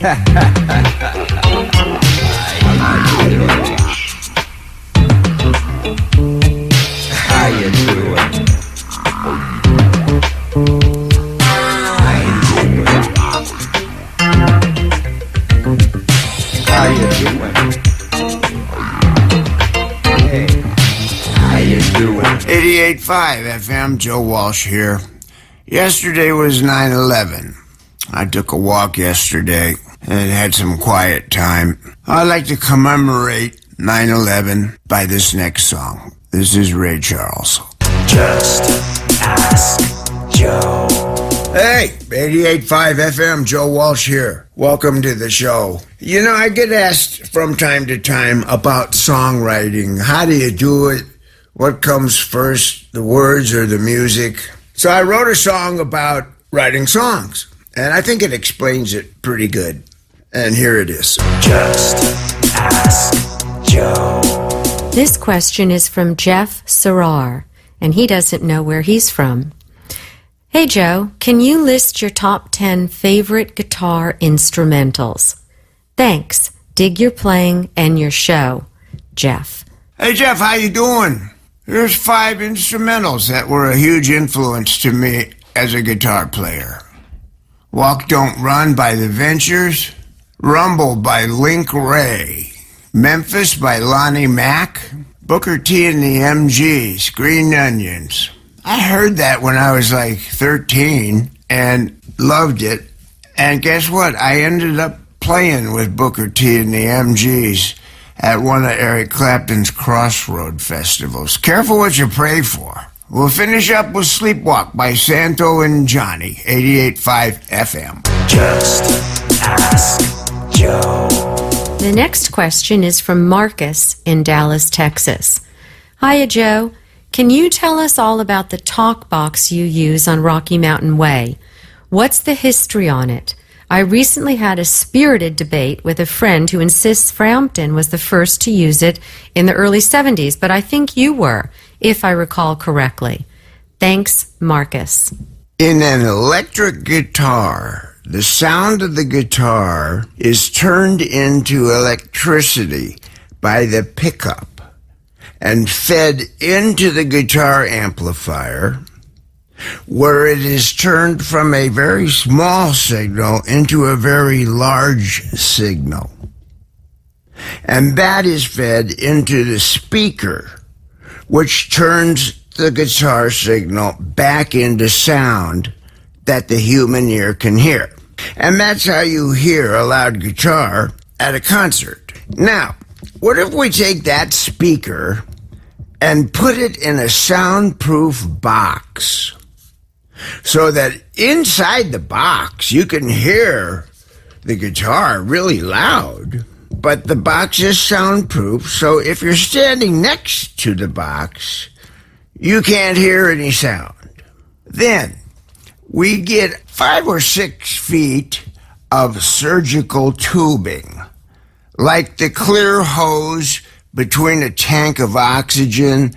How you doing? How you doing? Hey, how you doing? 88.5 FM, Joe Walsh here. Yesterday was 9/11. I took a walk yesterday and had some quiet time. I'd like to commemorate 9/11 by this next song. This is Ray Charles. Just ask Joe. Hey, 88.5 FM, Joe Walsh here. Welcome to the show. You know, I get asked from time to time about songwriting. How do you do it? What comes first, the words or the music? So I wrote a song about writing songs, and I think it explains it pretty good. And here it is. Just ask Joe. This question is from Jeff Sarar, and he doesn't know where he's from. Hey Joe, can you list your top 10 favorite guitar instrumentals? Thanks. Dig your playing and your show. Jeff. Hey Jeff, how you doing? Here's 5 instrumentals that were a huge influence to me as a guitar player. Walk Don't Run by The Ventures, Rumble by Link Ray, Memphis by Lonnie Mack, Booker T and the MGs, Green Onions. I heard that when I was like 13 and loved it. And guess what? I ended up playing with Booker T and the MGs at one of Eric Clapton's Crossroad festivals. Careful what you pray for. We'll finish up with Sleepwalk by Santo and Johnny, 88.5 FM. Just ask Joe. The next question is from Marcus in Dallas, Texas. Hiya Joe. Can you tell us all about the talkbox you use on Rocky Mountain Way? What's the history on it? I recently had a spirited debate with a friend who insists Frampton was the first to use it in the early 70s, but I think you were, if I recall correctly. Thanks, Marcus. In an electric guitar, the sound of the guitar is turned into electricity by the pickup and fed into the guitar amplifier, where it is turned from a very small signal into a very large signal. And that is fed into the speaker, which turns the guitar signal back into sound that the human ear can hear. And that's how you hear a loud guitar at a concert. Now, what if we take that speaker and put it in a soundproof box so that inside the box you can hear the guitar really loud, but the box is soundproof, so if you're standing next to the box, you can't hear any sound. Then we get 5 or 6 feet of surgical tubing, like the clear hose between a tank of oxygen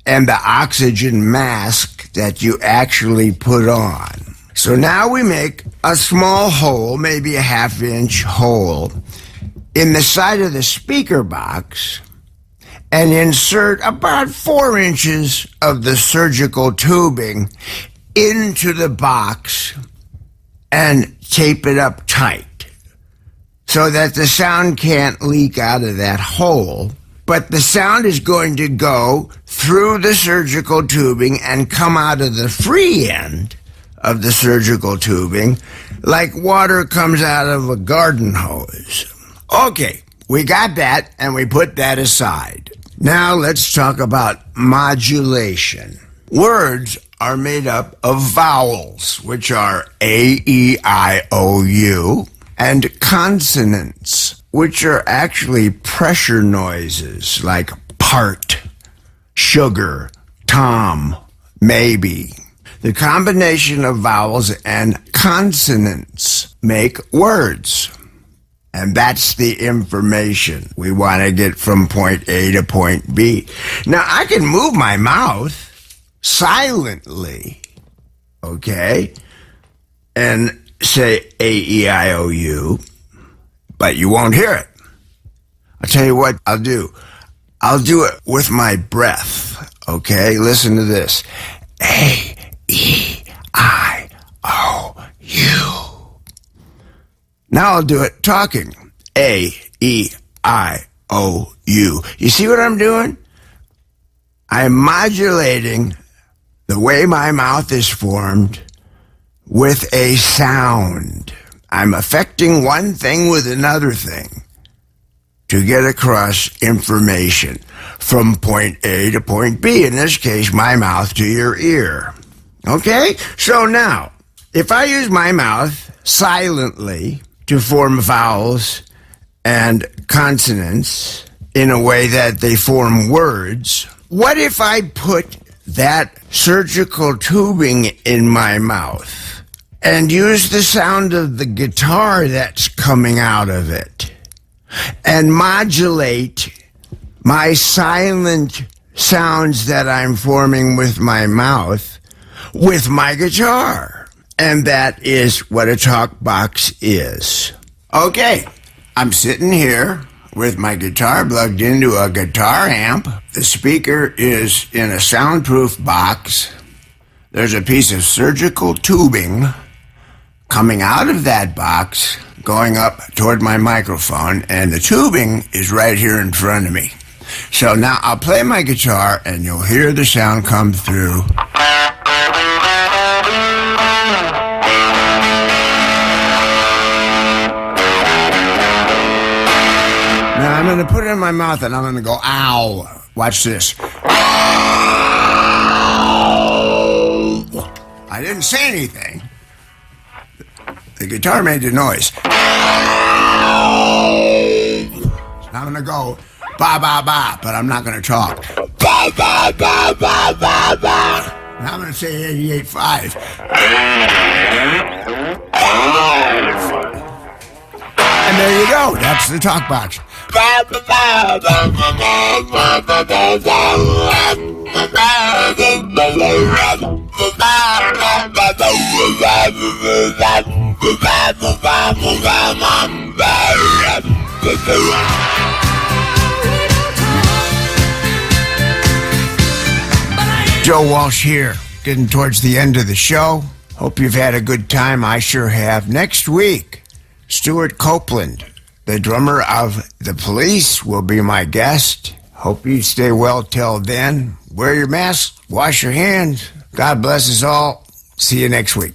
and the oxygen mask that you actually put on. So now we make a small hole, maybe a 1/2-inch hole, in the side of the speaker box and insert about 4 inches of the surgical tubing into the box and tape it up tight so that the sound can't leak out of that hole. But the sound is going to go through the surgical tubing and come out of the free end of the surgical tubing like water comes out of a garden hose. Okay, we got that and we put that aside. Now let's talk about modulation. Words are made up of vowels, which are A, E, I, O, U, and consonants, which are actually pressure noises like part, sugar, Tom, maybe. The combination of vowels and consonants make words. And that's the information we want to get from point A to point B. Now, I can move my mouth silently, okay, and say A-E-I-O-U, but you won't hear it. I'll tell you what I'll do. I'll do it with my breath. Okay, listen to this. A-E-I-O-U. Now I'll do it talking. A-E-I-O-U. You see what I'm doing? I'm modulating the way my mouth is formed with a sound. I'm affecting one thing with another thing to get across information from point A to point B. In this case, my mouth to your ear. Okay? So now, if I use my mouth silently to form vowels and consonants in a way that they form words, what if I put that surgical tubing in my mouth and use the sound of the guitar that's coming out of it and modulate my silent sounds that I'm forming with my mouth with my guitar? And that is what a talk box is. Okay, I'm sitting here with my guitar plugged into a guitar amp. The speaker is in a soundproof box. There's a piece of surgical tubing coming out of that box, going up toward my microphone, and the tubing is right here in front of me. So now I'll play my guitar and you'll hear the sound come through. Now I'm going to put it in my mouth and I'm going to go, ow. Watch this. I didn't say anything. The guitar made the noise. I'm going to go ba ba ba, but I'm not going to talk. Ba ba ba ba ba ba. And I'm going to say 88.5. And there you go. That's the talk box. Joe Walsh here, getting towards the end of the show. Hope you've had a good time. I sure have. Next week, Stuart Copeland, the drummer of The Police, will be my guest. Hope you stay well till then. Wear your mask, wash your hands. God bless us all. See you next week.